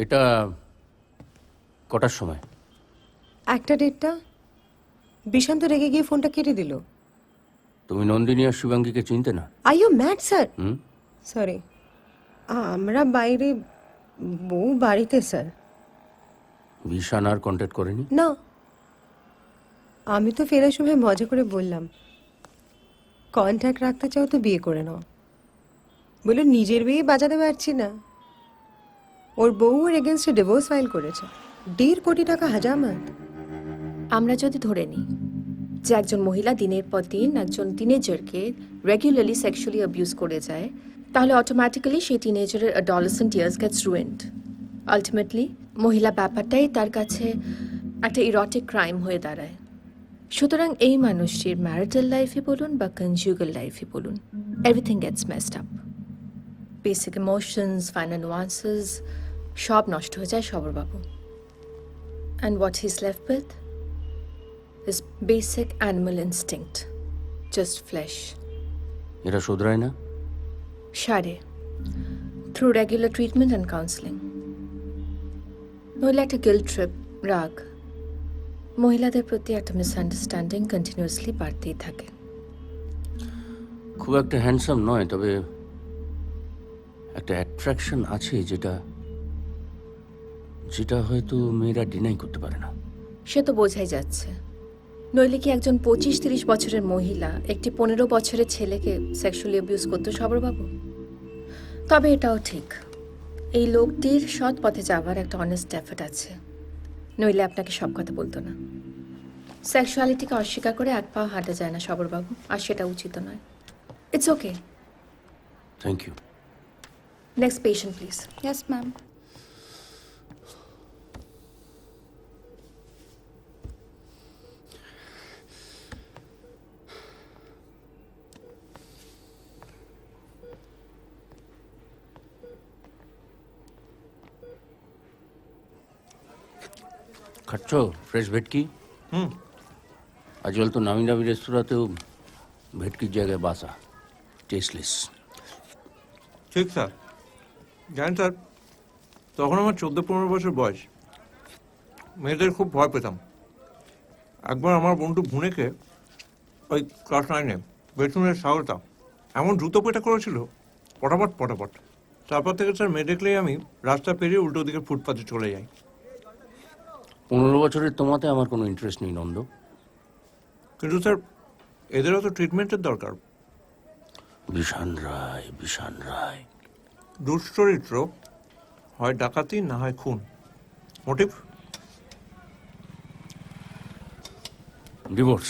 এটা কটার সময়? 1টা 1:30। বিশান্ত রেগে গিয়ে ফোনটা কেটে দিল। তুমি নন্দিনী আর শিবাঙ্গীকে চিনতে না? Are you mad sir? হুম? সরি, আমরা বাইরে, বউ বাড়িতে স্যার। বিশান আর কন্ট্যাক্ট করেনি? না, আমি তো ফেরার সময় মজা করে বললাম, কন্ট্যাক্ট রাখতে চাও তো বিয়ে করে নাও। বলে নিজের বিয়ে বাজাতে পারছি না, ওর বউ ওর এগেনস্টে ডিভোর্স ফাইল করেছে। 1.5 কোটি টাকা হাজামাত। আমরা যদি ধরে নিই যে একজন মহিলা দিনের পর দিন একজন টিনেজারকে রেগুলারলি সেক্সুয়ালি অ্যাবিউজ করে যায়, তাহলে অটোমেটিক্যালি সেই টিনেজারের adolescent years gets ruined. Ultimately মহিলা ব্যাপারটাই তার কাছে একটা ইরোটিক ক্রাইম হয়ে দাঁড়ায়। সুতরাং এই মানুষটির ম্যারিটাল লাইফে বলুন বা কনজুগাল লাইফে বলুন, everything gets messed up. Basic emotions, final nuances সব নষ্ট হয়ে যায় সবরবাবু। And what he is left with is basic animal instinct, just flesh. এরা শোধরায় না? সারে, through regular treatment and counseling. নইলে একটা গিল্ট ট্রিপ, রাগ, মহিলাদের প্রতি একটা মিসআন্ডারস্ট্যান্ডিং কন্টিনিউয়াসলি বাড়তেই থাকে। খুব একটা হ্যান্ডসাম নয়, তবে একটা অ্যাট্রাকশন আছে যেটা যেটা হয়তো মেয়েরা ডিনাই করতে পারে না। সে তো বোঝাই যাচ্ছে। নইলে কি একজন 25-30 বছরের মহিলা একটি 15 বছরের ছেলেকে সেক্সুয়ালি অ্যাবিউজ করতো সবরবাবু? তবে এটাও ঠিক, এই লোকটির সৎ পথে যাওয়ার একটা অনেস্ট এফর্ট আছে, নইলে আপনাকে সব কথা বলতো না। সেক্সুয়ালিটিকে অস্বীকার করে এক পাও হাঁটা যায় না সবরবাবু, আর সেটা উচিত নয়। It's okay. Thank you. Next patient please. Yes, ma'am. খাচ্ছ ফ্রেশ ভেটকি? আজকাল তো নামি নামি রেস্তোরাঁতেও ভেটকির জায়গায় বাসা, টেস্টলেস। ঠিক স্যার। জানেন স্যার, তখন আমার 14-15 বছর বয়স। মেয়েদের খুব ভয় পেতাম। একবার আমার বন্ধু ভুনেকে ওই ক্লাস 9-এ বেথুনের সাহসটা এমন দ্রুত পেটা করেছিল, পটাপট পটাপট। তারপর থেকে স্যার মেয়ে দেখলেই আমি রাস্তা পেরিয়ে উল্টো দিকে ফুটপাতে চলে যাই। 15 বছরের তোমাতে আমার কোনো ইন্টারেস্ট নেই নন্দ। কিন্তু স্যার এদেরও তো ট্রিটমেন্টের দরকার। বিশান রায়, বিশান রায় দুশ্চরিত্র, হয় ডাকাতি না হয় খুন। মোটিভ? ডিভোর্স।